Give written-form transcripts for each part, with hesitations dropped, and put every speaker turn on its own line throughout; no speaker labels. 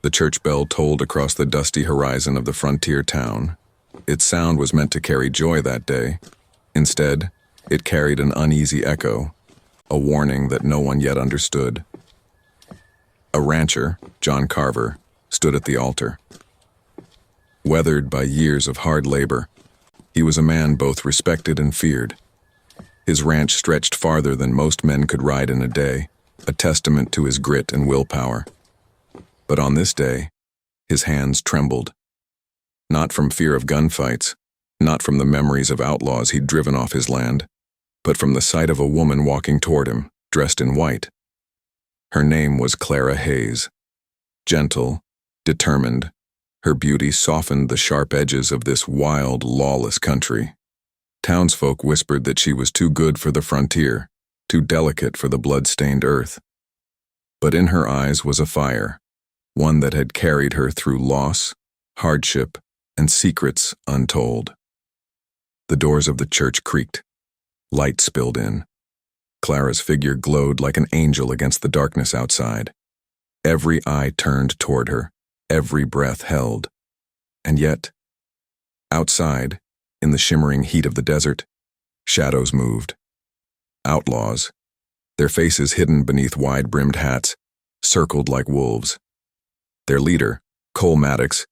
The church bell tolled across the dusty horizon of the frontier town. Its sound was meant to carry joy that day. Instead, it carried an uneasy echo, a warning that no one yet understood. A rancher, John Carver, stood at the altar. Weathered by years of hard labor, he was a man both respected and feared. His ranch stretched farther than most men could ride in a day, a testament to his grit and willpower. But on this day, his hands trembled. Not from fear of gunfights, not from the memories of outlaws he'd driven off his land, but from the sight of a woman walking toward him, dressed in white. Her name was Clara Hayes. Gentle, determined, her beauty softened the sharp edges of this wild, lawless country. Townsfolk whispered that she was too good for the frontier, too delicate for the blood-stained earth. But in her eyes was a fire, one that had carried her through loss, hardship, and secrets untold. The doors of the church creaked. Light spilled in. Clara's figure glowed like an angel against the darkness outside. Every eye turned toward her, every breath held. And yet, outside, in the shimmering heat of the desert, shadows moved. Outlaws, their faces hidden beneath wide-brimmed hats, circled like wolves. Their leader, Cole Maddox,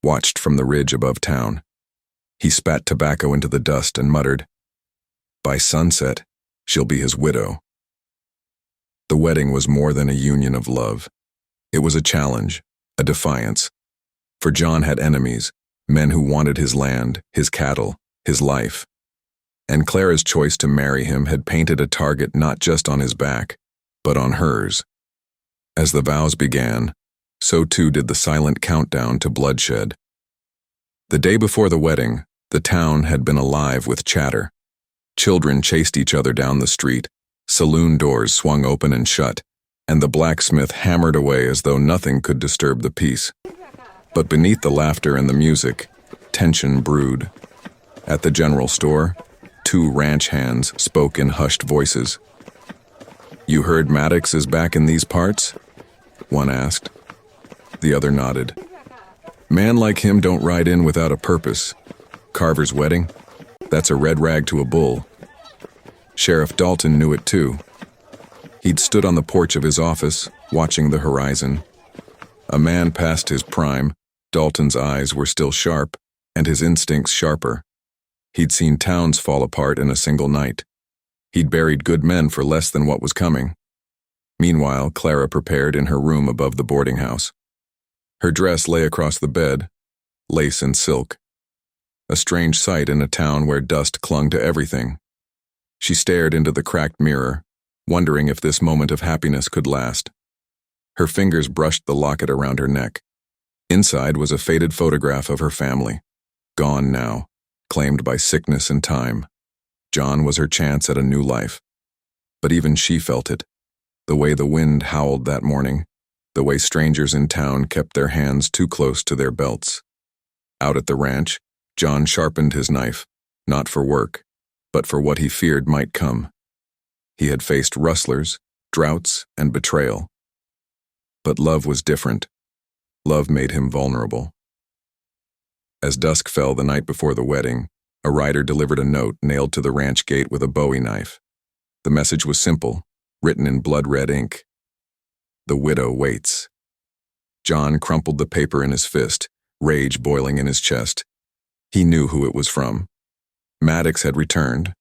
watched from the ridge above town. He spat tobacco into the dust and muttered, "By sunset, she'll be his widow." The wedding was more than a union of love. It was a challenge, a defiance. For John had enemies, men who wanted his land, his cattle, his life. And Clara's choice to marry him had painted a target not just on his back, but on hers. As the vows began, so too did the silent countdown to bloodshed. The day before the wedding, the town had been alive with chatter. Children chased each other down the street, saloon doors swung open and shut, and the blacksmith hammered away as though nothing could disturb the peace. But beneath the laughter and the music, tension brewed. At the general store, two ranch hands spoke in hushed voices. "You heard Maddox is back in these parts?" one asked. The other nodded. "Man like him don't ride in without a purpose. Carver's wedding? That's a red rag to a bull." Sheriff Dalton knew it too. He'd stood on the porch of his office, watching the horizon. A man past his prime, Dalton's eyes were still sharp, and his instincts sharper. He'd seen towns fall apart in a single night. He'd buried good men for less than what was coming. Meanwhile, Clara prepared in her room above the boarding house. Her dress lay across the bed, lace and silk. A strange sight in a town where dust clung to everything. She stared into the cracked mirror, wondering if this moment of happiness could last. Her fingers brushed the locket around her neck. Inside was a faded photograph of her family. Gone now, claimed by sickness and time. John was her chance at a new life. But even she felt it. The way the wind howled that morning, the way strangers in town kept their hands too close to their belts. Out at the ranch, John sharpened his knife, not for work, but for what he feared might come. He had faced rustlers, droughts, and betrayal. But love was different. Love made him vulnerable. As dusk fell the night before the wedding, a rider delivered a note nailed to the ranch gate with a Bowie knife. The message was simple, written in blood-red ink. "The widow waits." John crumpled the paper in his fist, rage boiling in his chest. He knew who it was from. Maddox had returned,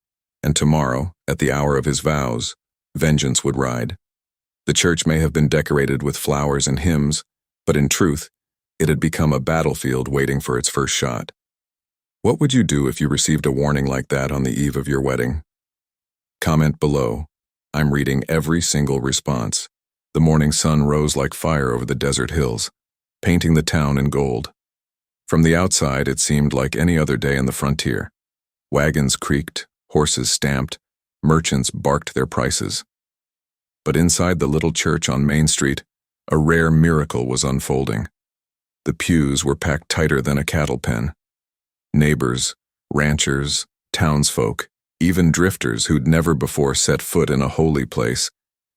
and tomorrow, at the hour of his vows, vengeance would ride. The church may have been decorated with flowers and hymns, but in truth, it had become a battlefield waiting for its first shot. What would you do if you received a warning like that on the eve of your wedding? Comment below. I'm reading every single response. The morning sun rose like fire over the desert hills, painting the town in gold. From the outside, it seemed like any other day in the frontier. Wagons creaked, horses stamped, merchants barked their prices. But inside the little church on Main Street, a rare miracle was unfolding. The pews were packed tighter than a cattle pen. Neighbors, ranchers, townsfolk, even drifters who'd never before set foot in a holy place,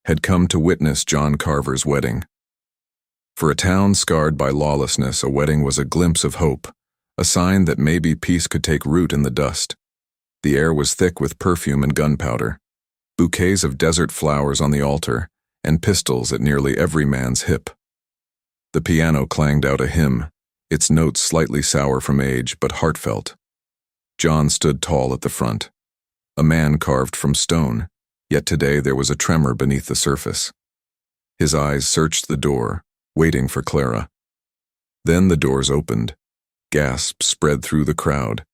had come to witness John Carver's wedding. For a town scarred by lawlessness, a wedding was a glimpse of hope, a sign that maybe peace could take root in the dust. The air was thick with perfume and gunpowder, bouquets of desert flowers on the altar, and pistols at nearly every man's hip. The piano clanged out a hymn, its notes slightly sour from age but heartfelt. John stood tall at the front, a man carved from stone, yet today there was a tremor beneath the surface. His eyes searched the door, waiting for Clara. Then the doors opened. Gasps spread through the crowd.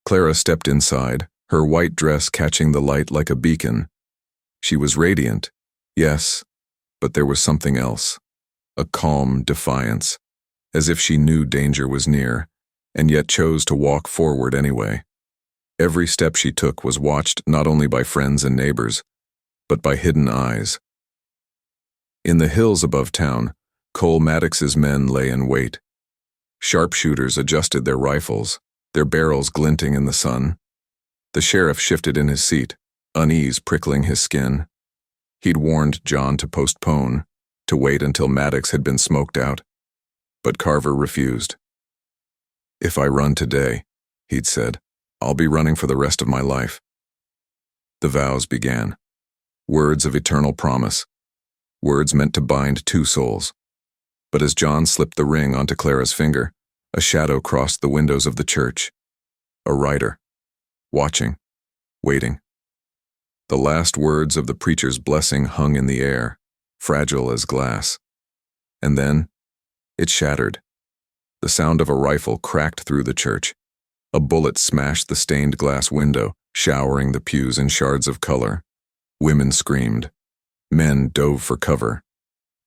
Clara stepped inside, her white dress catching the light like a beacon. She was radiant, yes, but there was something else. A calm defiance, as if she knew danger was near, and yet chose to walk forward anyway. Every step she took was watched not only by friends and neighbors, but by hidden eyes. In the hills above town, Cole Maddox's men lay in wait. Sharpshooters adjusted their rifles, their barrels glinting in the sun. The sheriff shifted in his seat, unease prickling his skin. He'd warned John to postpone, to wait until Maddox had been smoked out. But Carver refused. "If I run today," he'd said, "I'll be running for the rest of my life." The vows began. Words of eternal promise. Words meant to bind two souls. But as John slipped the ring onto Clara's finger, a shadow crossed the windows of the church. A rider. Watching. Waiting. The last words of the preacher's blessing hung in the air, fragile as glass. And then, it shattered. The sound of a rifle cracked through the church. A bullet smashed the stained glass window, showering the pews in shards of color. Women screamed. Men dove for cover.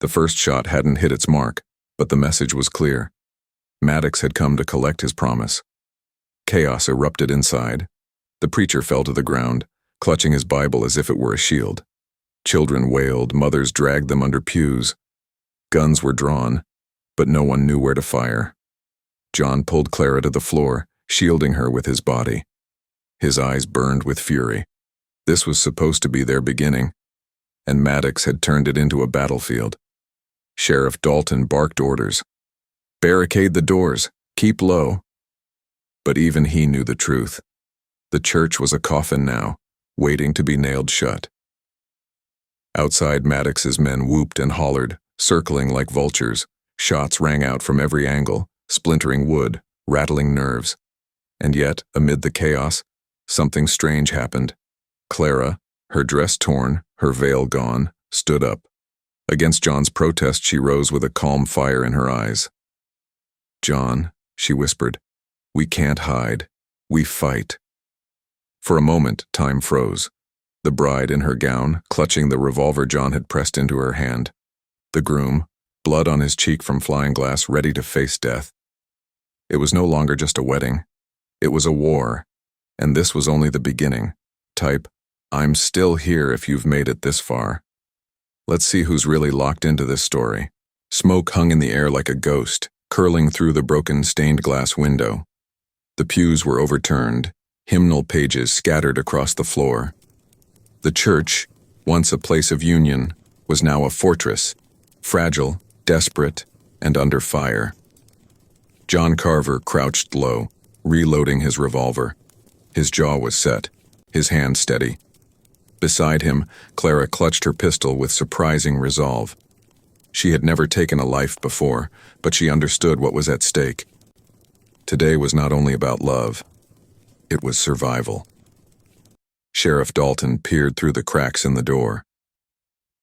The first shot hadn't hit its mark, but the message was clear. Maddox had come to collect his promise. Chaos erupted inside. The preacher fell to the ground, clutching his Bible as if it were a shield. Children wailed, mothers dragged them under pews. Guns were drawn, but no one knew where to fire. John pulled Clara to the floor, shielding her with his body. His eyes burned with fury. This was supposed to be their beginning, and Maddox had turned it into a battlefield. Sheriff Dalton barked orders. "Barricade the doors. Keep low." But even he knew the truth. The church was a coffin now, waiting to be nailed shut. Outside, Maddox's men whooped and hollered, circling like vultures. Shots rang out from every angle, splintering wood, rattling nerves. And yet, amid the chaos, something strange happened. Clara, her dress torn, her veil gone, stood up. Against John's protest, she rose with a calm fire in her eyes. "John," she whispered, "we can't hide. We fight." For a moment, time froze. The bride in her gown, clutching the revolver John had pressed into her hand. The groom, blood on his cheek from flying glass, ready to face death. It was no longer just a wedding. It was a war, and this was only the beginning. Type, "I'm still here if you've made it this far." Let's see who's really locked into this story. Smoke hung in the air like a ghost, curling through the broken stained glass window. The pews were overturned, hymnal pages scattered across the floor. The church, once a place of union, was now a fortress, fragile, desperate, and under fire. John Carver crouched low, reloading his revolver. His jaw was set, his hand steady. Beside him, Clara clutched her pistol with surprising resolve. She had never taken a life before, but she understood what was at stake. Today was not only about love, it was survival. Sheriff Dalton peered through the cracks in the door.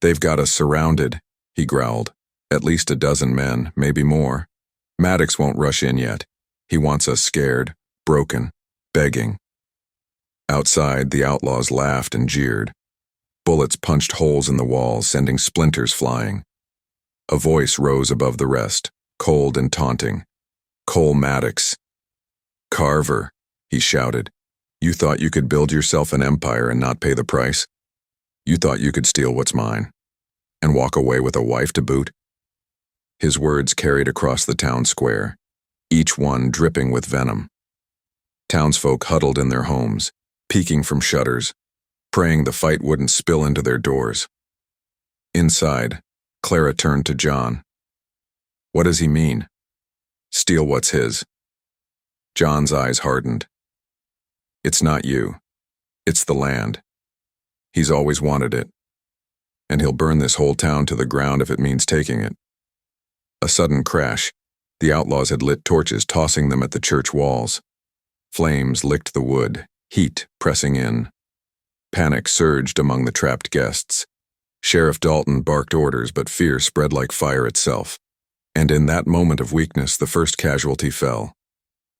"They've got us surrounded," he growled. "At least a dozen men, maybe more. Maddox won't rush in yet. He wants us scared, broken, begging." Outside, the outlaws laughed and jeered. Bullets punched holes in the walls, sending splinters flying. A voice rose above the rest, cold and taunting. "Cole Maddox." "Carver," he shouted. "You thought you could build yourself an empire and not pay the price? You thought you could steal what's mine, and walk away with a wife to boot?" His words carried across the town square, each one dripping with venom. Townsfolk huddled in their homes, peeking from shutters, praying the fight wouldn't spill into their doors. Inside, Clara turned to John. What does he mean? Steal what's his. John's eyes hardened. It's not you. It's the land. He's always wanted it. And he'll burn this whole town to the ground if it means taking it. A sudden crash. The outlaws had lit torches, tossing them at the church walls. Flames licked the wood, heat pressing in. Panic surged among the trapped guests. Sheriff Dalton barked orders, but fear spread like fire itself. And in that moment of weakness, the first casualty fell.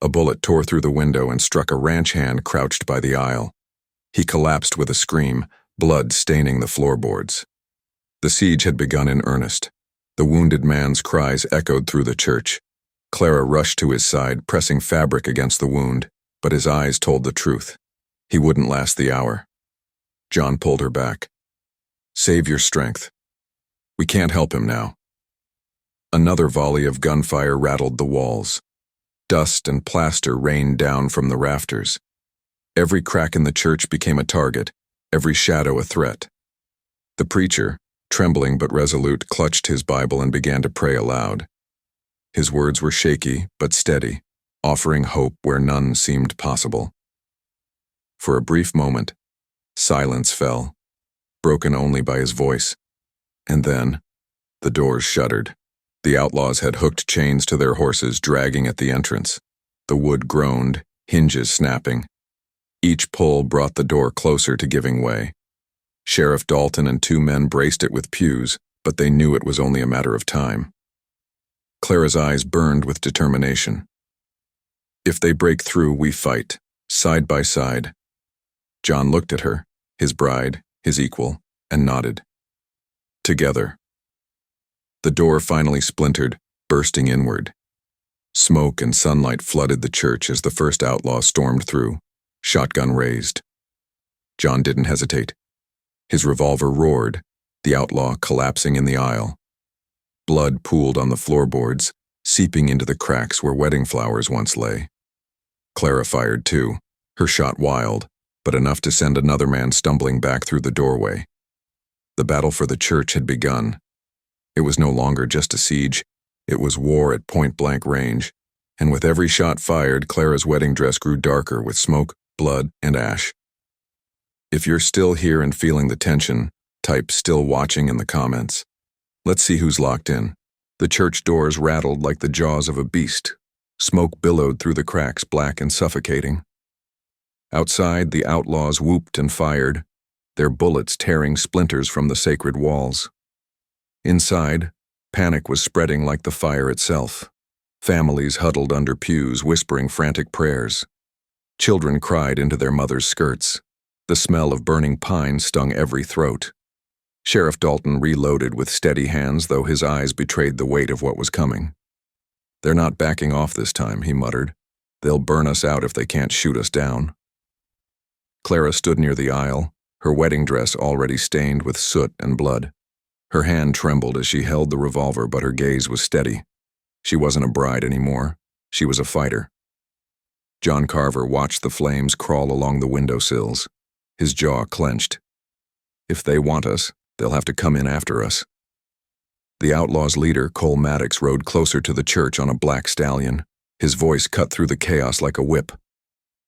A bullet tore through the window and struck a ranch hand crouched by the aisle. He collapsed with a scream, blood staining the floorboards. The siege had begun in earnest. The wounded man's cries echoed through the church. Clara rushed to his side, pressing fabric against the wound, but his eyes told the truth. He wouldn't last the hour. John pulled her back. Save your strength. We can't help him now. Another volley of gunfire rattled the walls. Dust and plaster rained down from the rafters. Every crack in the church became a target, every shadow a threat. The preacher, trembling but resolute, clutched his Bible and began to pray aloud. His words were shaky but steady, offering hope where none seemed possible. For a brief moment, silence fell, broken only by his voice. And then, the doors shuddered. The outlaws had hooked chains to their horses, dragging at the entrance. The wood groaned, hinges snapping. Each pull brought the door closer to giving way. Sheriff Dalton and 2 men braced it with pews, but they knew it was only a matter of time. Clara's eyes burned with determination. If they break through, we fight, side by side. John looked at her, his bride, his equal, and nodded. Together. The door finally splintered, bursting inward. Smoke and sunlight flooded the church as the first outlaw stormed through, shotgun raised. John didn't hesitate. His revolver roared, the outlaw collapsing in the aisle. Blood pooled on the floorboards, seeping into the cracks where wedding flowers once lay. Clara fired too, her shot wild, but enough to send another man stumbling back through the doorway. The battle for the church had begun. It was no longer just a siege, it was war at point-blank range, and with every shot fired, Clara's wedding dress grew darker with smoke, blood, and ash. If you're still here and feeling the tension, type "still watching" in the comments. Let's see who's locked in. The church doors rattled like the jaws of a beast. Smoke billowed through the cracks, black and suffocating. Outside, the outlaws whooped and fired, their bullets tearing splinters from the sacred walls. Inside, panic was spreading like the fire itself. Families huddled under pews, whispering frantic prayers. Children cried into their mothers' skirts. The smell of burning pine stung every throat. Sheriff Dalton reloaded with steady hands, though his eyes betrayed the weight of what was coming. They're not backing off this time, he muttered. They'll burn us out if they can't shoot us down. Clara stood near the aisle, her wedding dress already stained with soot and blood. Her hand trembled as she held the revolver, but her gaze was steady. She wasn't a bride anymore. She was a fighter. John Carver watched the flames crawl along the windowsills, his jaw clenched. If they want us, they'll have to come in after us. The outlaws' leader, Cole Maddox, rode closer to the church on a black stallion. His voice cut through the chaos like a whip.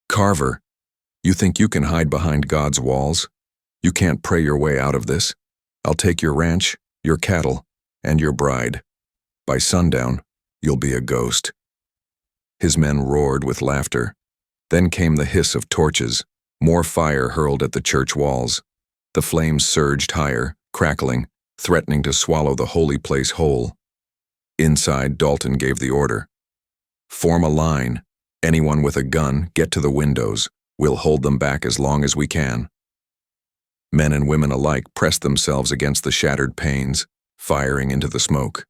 Carver, you think you can hide behind God's walls? You can't pray your way out of this. I'll take your ranch, your cattle, and your bride. By sundown, you'll be a ghost. His men roared with laughter. Then came the hiss of torches, more fire hurled at the church walls. The flames surged higher, crackling, threatening to swallow the holy place whole. Inside, Dalton gave the order. Form a line. Anyone with a gun, get to the windows. We'll hold them back as long as we can. Men and women alike pressed themselves against the shattered panes, firing into the smoke.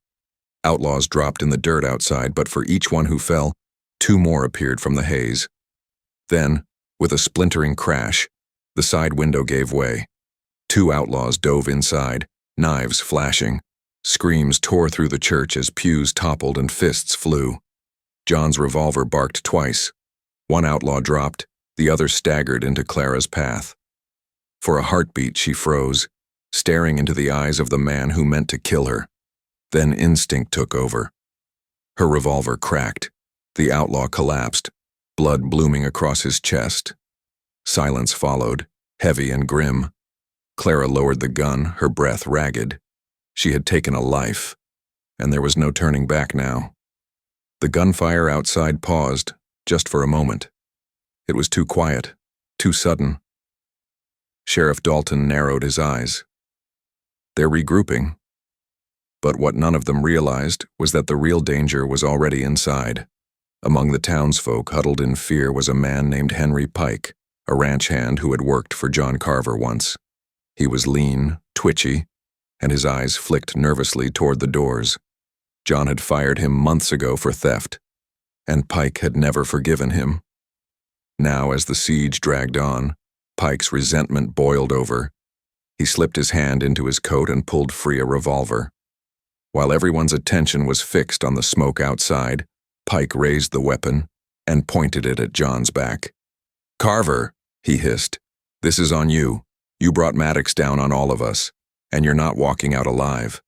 Outlaws dropped in the dirt outside, but for each one who fell, 2 more appeared from the haze. Then, with a splintering crash, the side window gave way. 2 outlaws dove inside, knives flashing. Screams tore through the church as pews toppled and fists flew. John's revolver barked twice. 1 outlaw dropped, the other staggered into Clara's path. For a heartbeat, she froze, staring into the eyes of the man who meant to kill her. Then instinct took over. Her revolver cracked. The outlaw collapsed, blood blooming across his chest. Silence followed, heavy and grim. Clara lowered the gun, her breath ragged. She had taken a life, and there was no turning back now. The gunfire outside paused, just for a moment. It was too quiet, too sudden. Sheriff Dalton narrowed his eyes. They're regrouping. But what none of them realized was that the real danger was already inside. Among the townsfolk huddled in fear was a man named Henry Pike, a ranch hand who had worked for John Carver once. He was lean, twitchy, and his eyes flicked nervously toward the doors. John had fired him months ago for theft, and Pike had never forgiven him. Now, as the siege dragged on, Pike's resentment boiled over. He slipped his hand into his coat and pulled free a revolver. While everyone's attention was fixed on the smoke outside, Pike raised the weapon and pointed it at John's back. "Carver," he hissed, "this is on you. You brought Maddox down on all of us, and you're not walking out alive."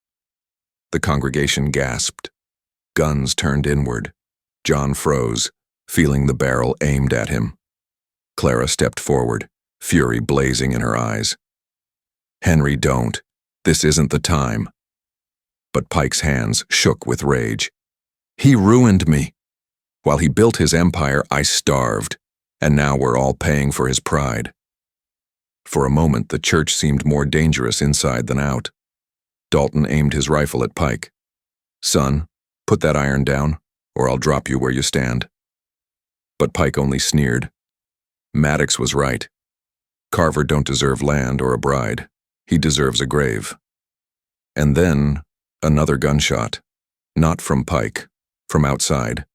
The congregation gasped. Guns turned inward. John froze, feeling the barrel aimed at him. Clara stepped forward, fury blazing in her eyes. "Henry, don't. This isn't the time." But Pike's hands shook with rage. "He ruined me. While he built his empire, I starved, and now we're all paying for his pride." For a moment, the church seemed more dangerous inside than out. Dalton aimed his rifle at Pike. "Son, put that iron down, or I'll drop you where you stand." But Pike only sneered. Maddox was right. Carver don't deserve land or a bride. He deserves a grave. And then, another gunshot. Not from Pike, from outside.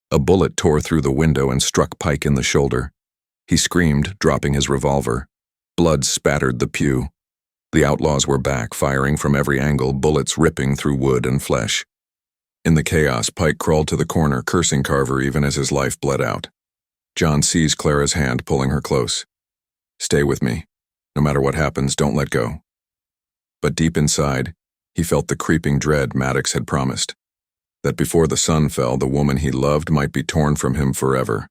A bullet tore through the window and struck Pike in the shoulder. He screamed, dropping his revolver. Blood spattered the pew. The outlaws were back, firing from every angle, bullets ripping through wood and flesh. In the chaos, Pike crawled to the corner, cursing Carver even as his life bled out. John seized Clara's hand, pulling her close. "Stay with me. No matter what happens, don't let go." But deep inside, he felt the creeping dread Maddox had promised. That before the sun fell, the woman he loved might be torn from him forever.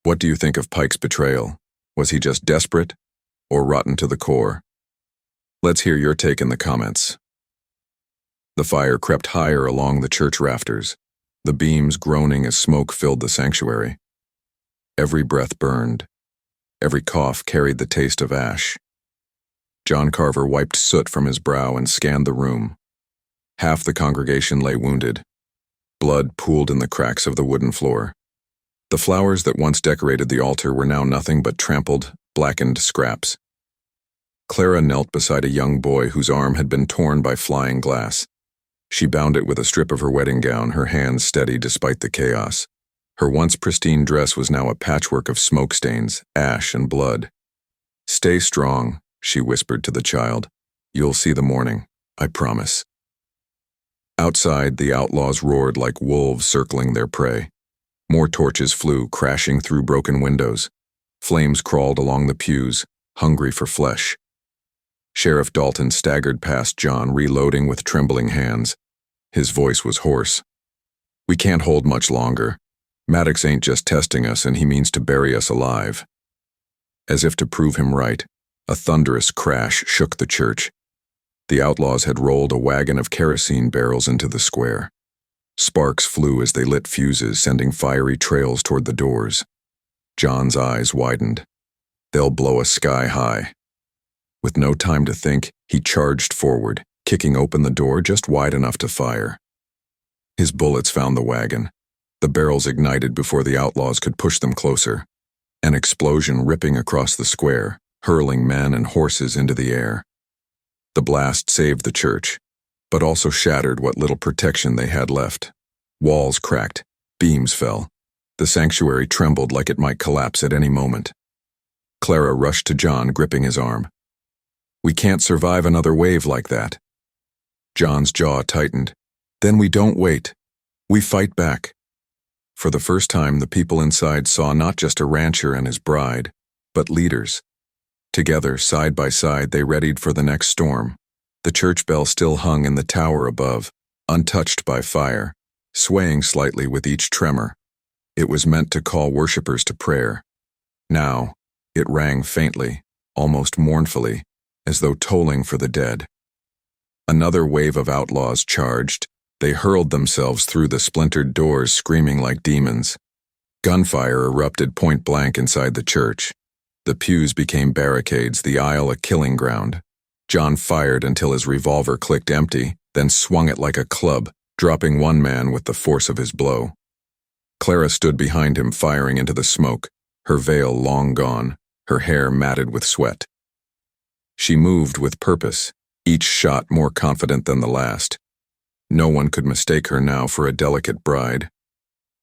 What do you think of Pike's betrayal? Was he just desperate, or rotten to the core? Let's hear your take in the comments. The fire crept higher along the church rafters, the beams groaning as smoke filled the sanctuary. Every breath burned. Every cough carried the taste of ash. John Carver wiped soot from his brow and scanned the room. Half the congregation lay wounded. Blood pooled in the cracks of the wooden floor. The flowers that once decorated the altar were now nothing but trampled, blackened scraps. Clara knelt beside a young boy whose arm had been torn by flying glass. She bound it with a strip of her wedding gown, her hands steady despite the chaos. Her once pristine dress was now a patchwork of smoke stains, ash, and blood. "Stay strong," she whispered to the child. "You'll see the morning, I promise." Outside, the outlaws roared like wolves circling their prey. More torches flew, crashing through broken windows. Flames crawled along the pews, hungry for flesh. Sheriff Dalton staggered past John, reloading with trembling hands. His voice was hoarse. "We can't hold much longer. Maddox ain't just testing us, and he means to bury us alive." As if to prove him right, a thunderous crash shook the church. The outlaws had rolled a wagon of kerosene barrels into the square. Sparks flew as they lit fuses, sending fiery trails toward the doors. John's eyes widened. They'll blow us sky high. With no time to think, he charged forward, kicking open the door just wide enough to fire. His bullets found the wagon. The barrels ignited before the outlaws could push them closer. An explosion ripping across the square, hurling men and horses into the air. The blast saved the church, but also shattered what little protection they had left. Walls cracked, beams fell. The sanctuary trembled like it might collapse at any moment. Clara rushed to John, gripping his arm. "We can't survive another wave like that." John's jaw tightened. "Then we don't wait. We fight back." For the first time, the people inside saw not just a rancher and his bride, but leaders. Together, side by side, they readied for the next storm. The church bell still hung in the tower above, untouched by fire, swaying slightly with each tremor. It was meant to call worshippers to prayer. Now, it rang faintly, almost mournfully, as though tolling for the dead. Another wave of outlaws charged. They hurled themselves through the splintered doors, screaming like demons. Gunfire erupted point blank inside the church. The pews became barricades, the aisle a killing ground. John fired until his revolver clicked empty, then swung it like a club, dropping one man with the force of his blow. Clara stood behind him, firing into the smoke, her veil long gone, her hair matted with sweat. She moved with purpose, each shot more confident than the last. No one could mistake her now for a delicate bride.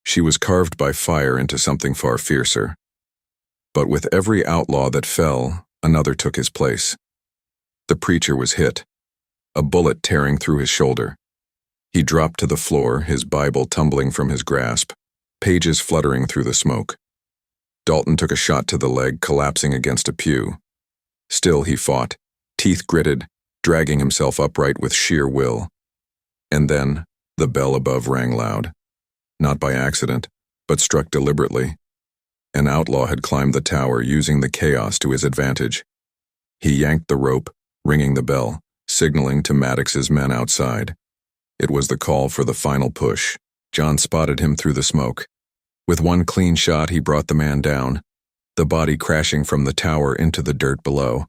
She was carved by fire into something far fiercer. But with every outlaw that fell, another took his place. The preacher was hit, a bullet tearing through his shoulder. He dropped to the floor, his Bible tumbling from his grasp, pages fluttering through the smoke. Dalton took a shot to the leg, collapsing against a pew. Still he fought, teeth gritted, dragging himself upright with sheer will. And then, the bell above rang loud. Not by accident, but struck deliberately. An outlaw had climbed the tower, using the chaos to his advantage. He yanked the rope, ringing the bell, signaling to Maddox's men outside. It was the call for the final push. John spotted him through the smoke. With one clean shot, he brought the man down, the body crashing from the tower into the dirt below.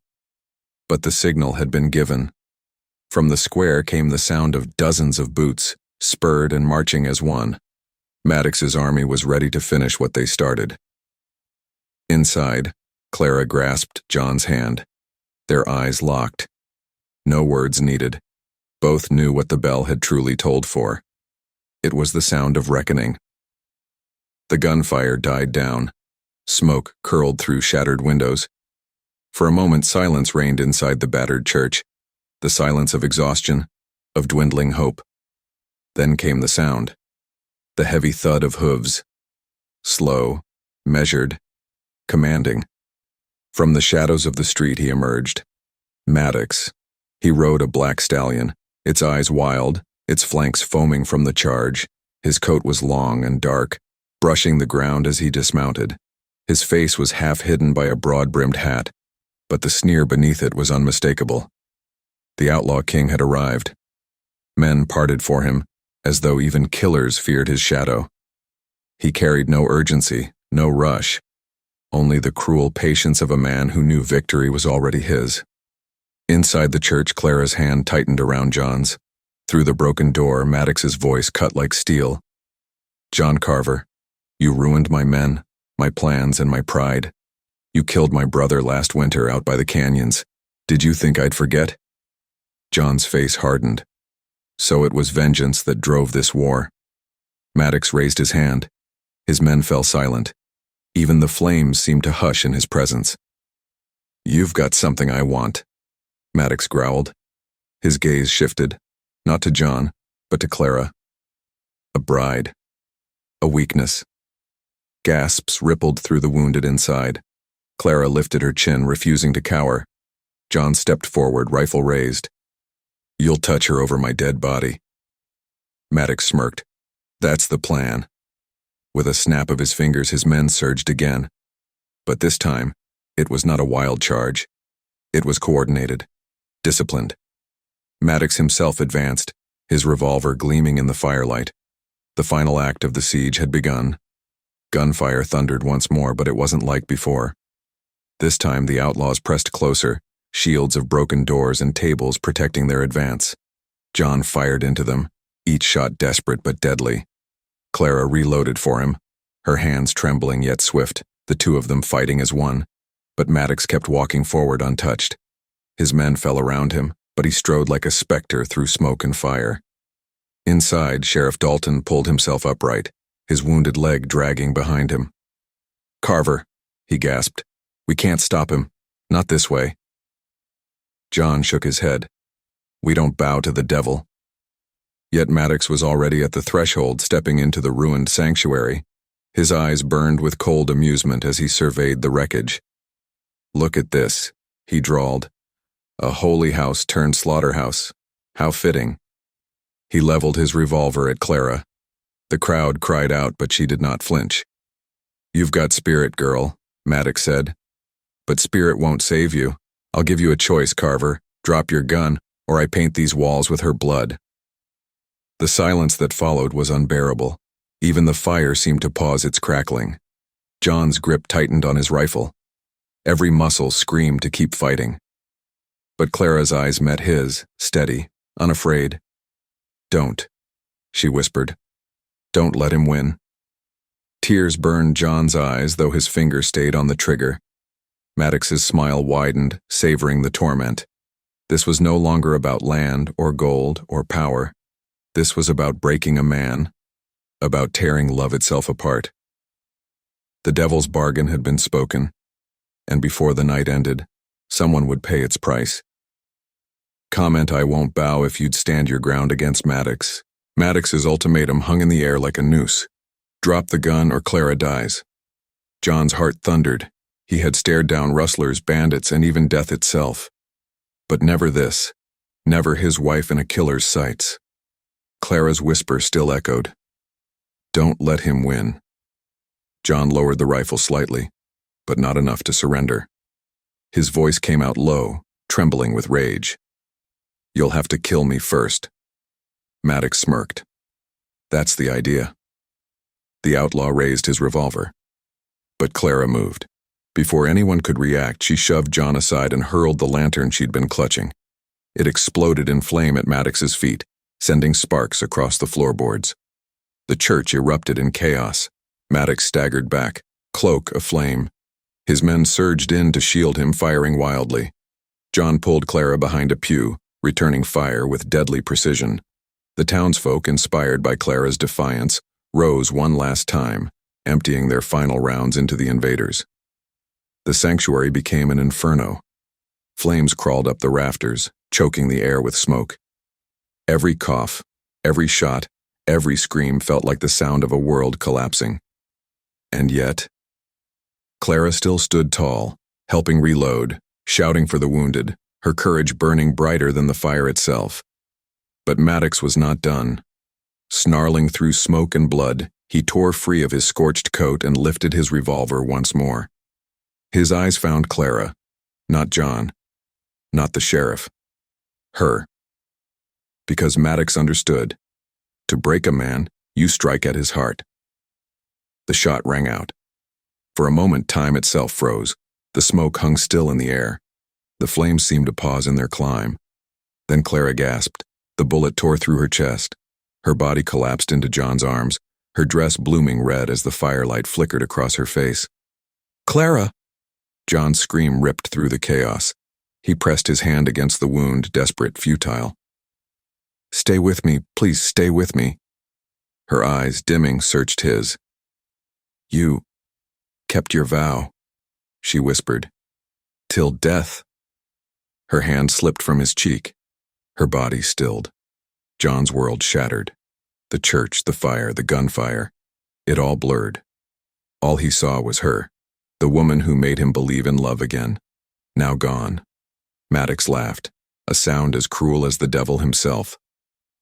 But the signal had been given. From the square came the sound of dozens of boots, spurred and marching as one. Maddox's army was ready to finish what they started. Inside, Clara grasped John's hand. Their eyes locked. No words needed. Both knew what the bell had truly told for. It was the sound of reckoning. The gunfire died down. Smoke curled through shattered windows. For a moment, silence reigned inside the battered church, the silence of exhaustion, of dwindling hope. Then came the sound, the heavy thud of hooves. Slow, measured, commanding. From the shadows of the street he emerged. Maddox. He rode a black stallion, its eyes wild, its flanks foaming from the charge. His coat was long and dark, brushing the ground as he dismounted. His face was half hidden by a broad-brimmed hat, but the sneer beneath it was unmistakable. The outlaw king had arrived. Men parted for him, as though even killers feared his shadow. He carried no urgency, no rush, only the cruel patience of a man who knew victory was already his. Inside the church, Clara's hand tightened around John's. Through the broken door, Maddox's voice cut like steel. "John Carver, you ruined my men, my plans, and my pride. You killed my brother last winter out by the canyons. Did you think I'd forget?" John's face hardened. So it was vengeance that drove this war. Maddox raised his hand. His men fell silent. Even the flames seemed to hush in his presence. "You've got something I want," Maddox growled. His gaze shifted, not to John, but to Clara. A bride. A weakness. Gasps rippled through the wounded inside. Clara lifted her chin, refusing to cower. John stepped forward, rifle raised. "You'll touch her over my dead body." Maddox smirked. "That's the plan." With a snap of his fingers, his men surged again. But this time, it was not a wild charge. It was coordinated, disciplined. Maddox himself advanced, his revolver gleaming in the firelight. The final act of the siege had begun. Gunfire thundered once more, but it wasn't like before. This time the outlaws pressed closer, shields of broken doors and tables protecting their advance. John fired into them, each shot desperate but deadly. Clara reloaded for him, her hands trembling yet swift, the two of them fighting as one. But Maddox kept walking forward untouched. His men fell around him, but he strode like a specter through smoke and fire. Inside, Sheriff Dalton pulled himself upright, his wounded leg dragging behind him. "Carver," he gasped. "We can't stop him. Not this way." John shook his head. "We don't bow to the devil." Yet Maddox was already at the threshold, stepping into the ruined sanctuary. His eyes burned with cold amusement as he surveyed the wreckage. "Look at this," he drawled. "A holy house turned slaughterhouse. How fitting." He leveled his revolver at Clara. The crowd cried out, but she did not flinch. "You've got spirit, girl," Maddox said. "But spirit won't save you. I'll give you a choice, Carver. Drop your gun, or I paint these walls with her blood." The silence that followed was unbearable. Even the fire seemed to pause its crackling. John's grip tightened on his rifle. Every muscle screamed to keep fighting. But Clara's eyes met his, steady, unafraid. "Don't," she whispered. "Don't let him win." Tears burned John's eyes, though his finger stayed on the trigger. Maddox's smile widened, savoring the torment. This was no longer about land or gold or power. This was about breaking a man, about tearing love itself apart. The devil's bargain had been spoken, and before the night ended, someone would pay its price. Comment, "I won't bow if you'd stand your ground against Maddox." Maddox's ultimatum hung in the air like a noose. Drop the gun or Clara dies. John's heart thundered. He had stared down rustlers, bandits, and even death itself. But never this. Never his wife in a killer's sights. Clara's whisper still echoed. "Don't let him win." John lowered the rifle slightly, but not enough to surrender. His voice came out low, trembling with rage. "You'll have to kill me first." Maddox smirked. "That's the idea." The outlaw raised his revolver. But Clara moved. Before anyone could react, she shoved John aside and hurled the lantern she'd been clutching. It exploded in flame at Maddox's feet, sending sparks across the floorboards. The church erupted in chaos. Maddox staggered back, cloak aflame. His men surged in to shield him, firing wildly. John pulled Clara behind a pew, returning fire with deadly precision. The townsfolk, inspired by Clara's defiance, rose one last time, emptying their final rounds into the invaders. The sanctuary became an inferno. Flames crawled up the rafters, choking the air with smoke. Every cough, every shot, every scream felt like the sound of a world collapsing. And yet, Clara still stood tall, helping reload, shouting for the wounded, her courage burning brighter than the fire itself. But Maddox was not done. Snarling through smoke and blood, he tore free of his scorched coat and lifted his revolver once more. His eyes found Clara, not John, not the sheriff. Her. Because Maddox understood. To break a man, you strike at his heart. The shot rang out. For a moment, time itself froze. The smoke hung still in the air. The flames seemed to pause in their climb. Then Clara gasped. The bullet tore through her chest. Her body collapsed into John's arms, her dress blooming red as the firelight flickered across her face. "Clara!" John's scream ripped through the chaos. He pressed his hand against the wound, desperate, futile. "Stay with me, please stay with me." Her eyes, dimming, searched his. "You kept your vow," she whispered. "Till death." Her hand slipped from his cheek. Her body stilled. John's world shattered. The church, the fire, the gunfire. It all blurred. All he saw was her, the woman who made him believe in love again. Now gone. Maddox laughed, a sound as cruel as the devil himself.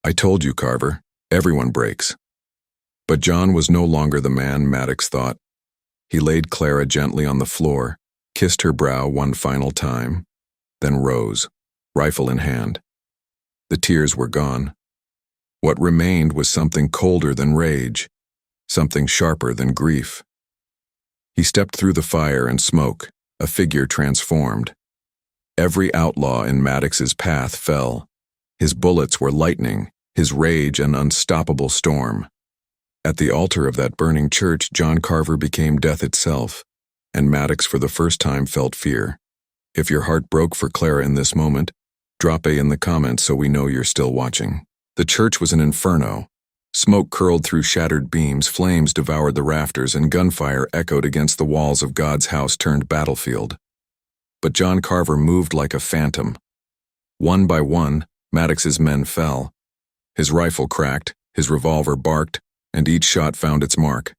"I told you, Carver, everyone breaks." But John was no longer the man Maddox thought. He laid Clara gently on the floor, kissed her brow one final time, then rose, rifle in hand. The tears were gone. What remained was something colder than rage, something sharper than grief. He stepped through the fire and smoke, a figure transformed. Every outlaw in Maddox's path fell. His bullets were lightning, his rage an unstoppable storm. At the altar of that burning church, John Carver became death itself, and Maddox for the first time felt fear. If your heart broke for Clara in this moment, drop A in the comments so we know you're still watching. The church was an inferno. Smoke curled through shattered beams, flames devoured the rafters, and gunfire echoed against the walls of God's house turned battlefield. But John Carver moved like a phantom. One by one, Maddox's men fell. His rifle cracked, his revolver barked, and each shot found its mark.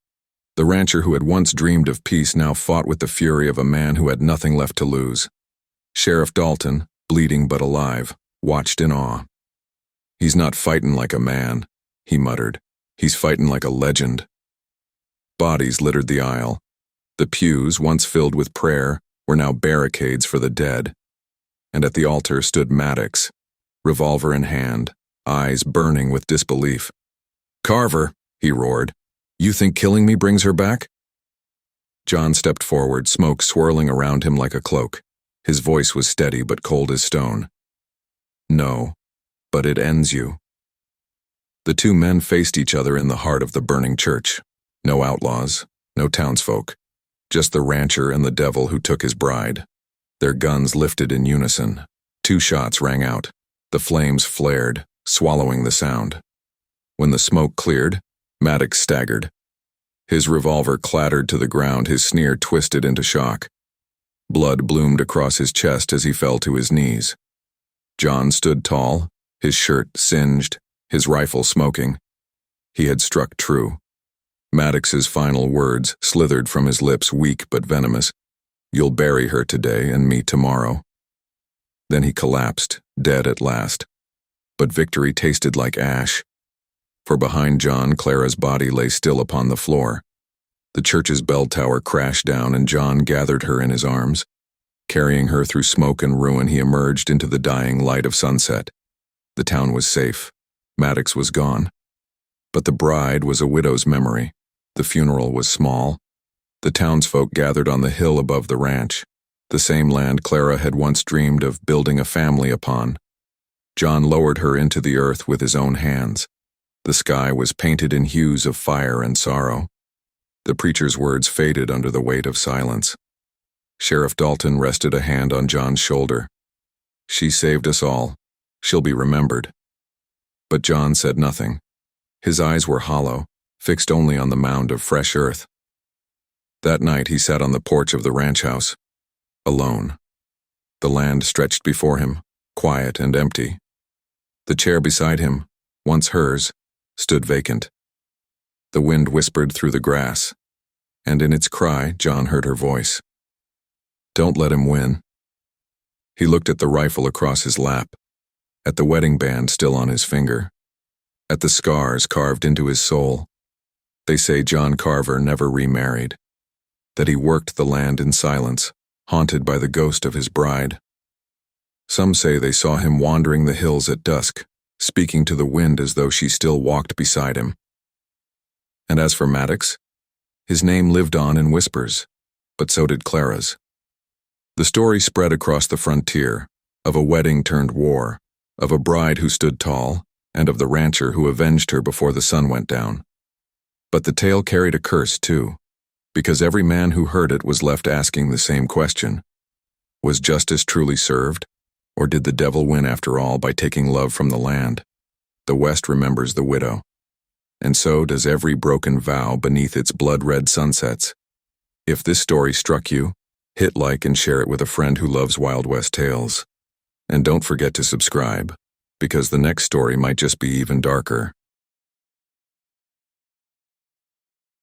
The rancher who had once dreamed of peace now fought with the fury of a man who had nothing left to lose. Sheriff Dalton, bleeding but alive, watched in awe. "He's not fightin' like a man," he muttered. He's fighting like a legend. Bodies littered the aisle. The pews, once filled with prayer, were now barricades for the dead. And at the altar stood Maddox, revolver in hand, eyes burning with disbelief. "Carver," he roared, "you think killing me brings her back?" John stepped forward, smoke swirling around him like a cloak. His voice was steady but cold as stone. "No, but it ends you." The two men faced each other in the heart of the burning church. No outlaws, no townsfolk, just the rancher and the devil who took his bride. Their guns lifted in unison. 2 shots rang out. The flames flared, swallowing the sound. When the smoke cleared, Maddox staggered. His revolver clattered to the ground, his sneer twisted into shock. Blood bloomed across his chest as he fell to his knees. John stood tall, his shirt singed, his rifle smoking. He had struck true. Maddox's final words slithered from his lips, weak but venomous. "You'll bury her today and me tomorrow." Then he collapsed, dead at last. But victory tasted like ash. For behind John, Clara's body lay still upon the floor. The church's bell tower crashed down and John gathered her in his arms. Carrying her through smoke and ruin, he emerged into the dying light of sunset. The town was safe. Maddox was gone. But the bride was a widow's memory. The funeral was small. The townsfolk gathered on the hill above the ranch, the same land Clara had once dreamed of building a family upon. John lowered her into the earth with his own hands. The sky was painted in hues of fire and sorrow. The preacher's words faded under the weight of silence. Sheriff Dalton rested a hand on John's shoulder. "She saved us all. She'll be remembered." But John said nothing. His eyes were hollow, fixed only on the mound of fresh earth. That night he sat on the porch of the ranch house, alone. The land stretched before him, quiet and empty. The chair beside him, once hers, stood vacant. The wind whispered through the grass, and in its cry John heard her voice. "Don't let him win." He looked at the rifle across his lap, at the wedding band still on his finger, at the scars carved into his soul. They say John Carver never remarried, that he worked the land in silence, haunted by the ghost of his bride. Some say they saw him wandering the hills at dusk, speaking to the wind as though she still walked beside him. And as for Maddox, his name lived on in whispers, but so did Clara's. The story spread across the frontier, of a wedding turned war, of a bride who stood tall, and of the rancher who avenged her before the sun went down. But the tale carried a curse too, because every man who heard it was left asking the same question. Was justice truly served, or did the devil win after all by taking love from the land? The West remembers the widow, and so does every broken vow beneath its blood-red sunsets. If this story struck you, hit like and share it with a friend who loves Wild West tales. And don't forget to subscribe, because the next story might just be even darker.